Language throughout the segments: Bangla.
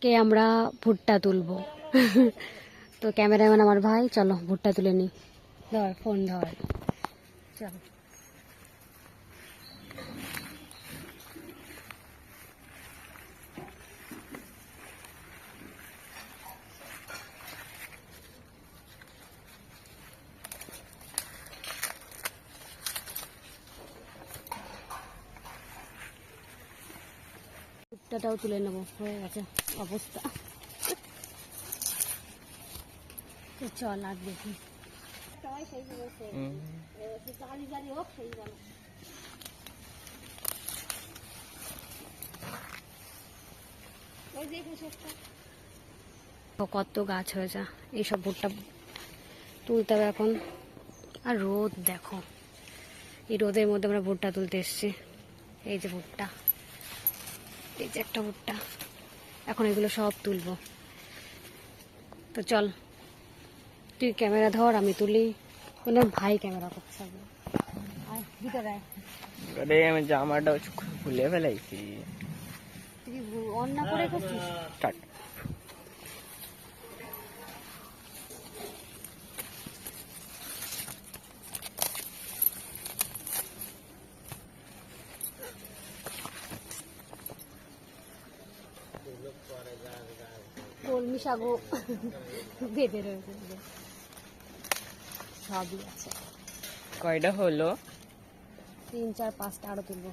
আজকে আমরা ভুট্টা তুলবো। তো ক্যামেরাম্যান আমার ভাই, চলো ভুট্টা তুলে নি। ধর ফোন ধর, চলো। ভুট্টাটাও তুলে নেবো, হয়ে গেছে অবস্থা। তো চল আর দেখি সবাই সেই বলছে জালি জালি হোক সেই বলো। কত গাছ হয়েছে, এইসব ভুট্টা তুলতে হবে এখন। আর রোদ দেখো, এই রোদের মধ্যে আমরা ভুট্টা তুলতে এসেছি। এই যে ভুট্টা, এই যে একটা ভুট্টা, এখন এগুলো সব তুলবো। তো চল, তুই ক্যামেরা ধর, আমি তুলি। কোনো ভাই ক্যামেরা করছে। আর ভিতরে আরে আমি জামাটা খুলে ফেলাইছি। তুই অন না করে করছিস। কলমি শাকও বেঁধে রয়েছে, সবই আছে। কয়টা হলো? 3 4 5টা আরো তুলবো।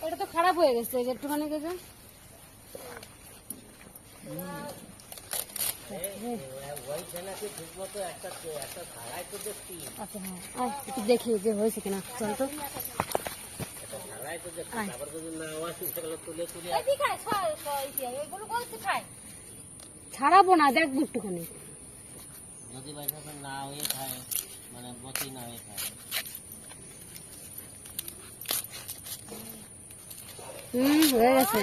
এটা তো খারাপ হয়ে গেছে, এই যে একটুখানি গেছে। আচ্ছা হ্যাঁ, একটু দেখি যে হয়েছে কিনা। চল তো, ছাড়াবো না, দেখবো একটুখানি। হয়ে গেছে,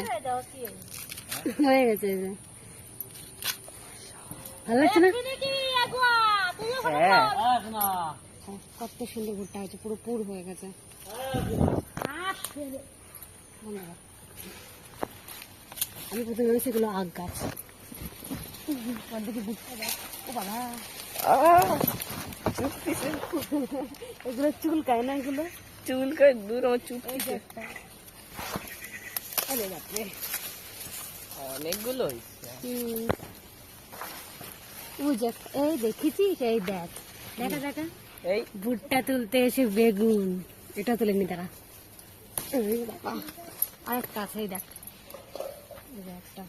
হয়ে গেছে। এই যে ভালো লাগছে না? কত সুন্দর ভুট্টা হয়েছে, পুরো পুর হয়ে গেছে। আমি প্রথমে ভেবেছি এগুলো আখ গাছ, দেখি ভুট্টা গাছ। ও বাবা, এগুলো চুলকায় না? এগুলো চুলকায় দূর, আমার চুপ। অনেকগুলো এই দেখেছিস, এই দেখ, দেখা দেখা এই ভুট্টা তুলতে এসে বেগুন। এটা তুলে নি তারা। বাবা, আরেকটা আছে, এই দেখ, একটা।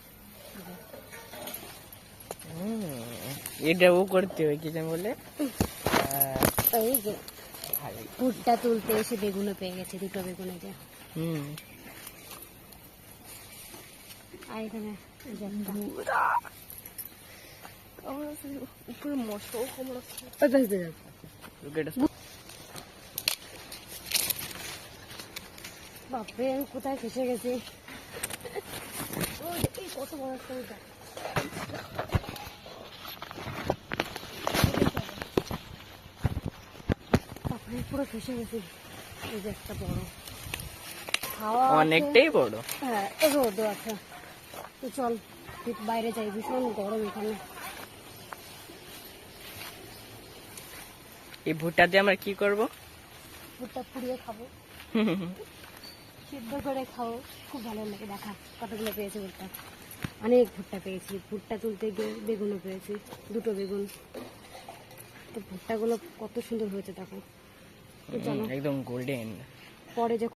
এটাও করতে হয় কি যেন বলে। এই যে ভুট্টা তুলতে এসে বেগুনও পেয়ে গেছে, দুটো বেগুন। এই যে আর এখানে উপরে মশাও কম রাখছে। বাপরে, আমি কোথায় ফেসে গেছি। কত বড় একটা, পুরো ফেসে গেছি। এই যে একটা বড়, হাওয়া অনেকটাই বড়। হ্যাঁ, রোদও আছে। তো চল বাইরে যাই, ভীষণ গরম এখানে। এই ভুট্টা দিয়ে আমরা কি করব? ভুট্টা পুড়িয়ে খাবো, সিদ্ধ করে খাবো, খুব ভালো লাগে। দেখা কতগুলো পেয়েছি ভুট্টা, অনেক ভুট্টা পেয়েছি। ভুট্টা তুলতে গিয়ে বেগুনও পেয়েছি, দুটো বেগুন। তো ভুট্টাগুলো কত সুন্দর হয়েছে দেখো। একদম গোল্ডেন। পরে যখন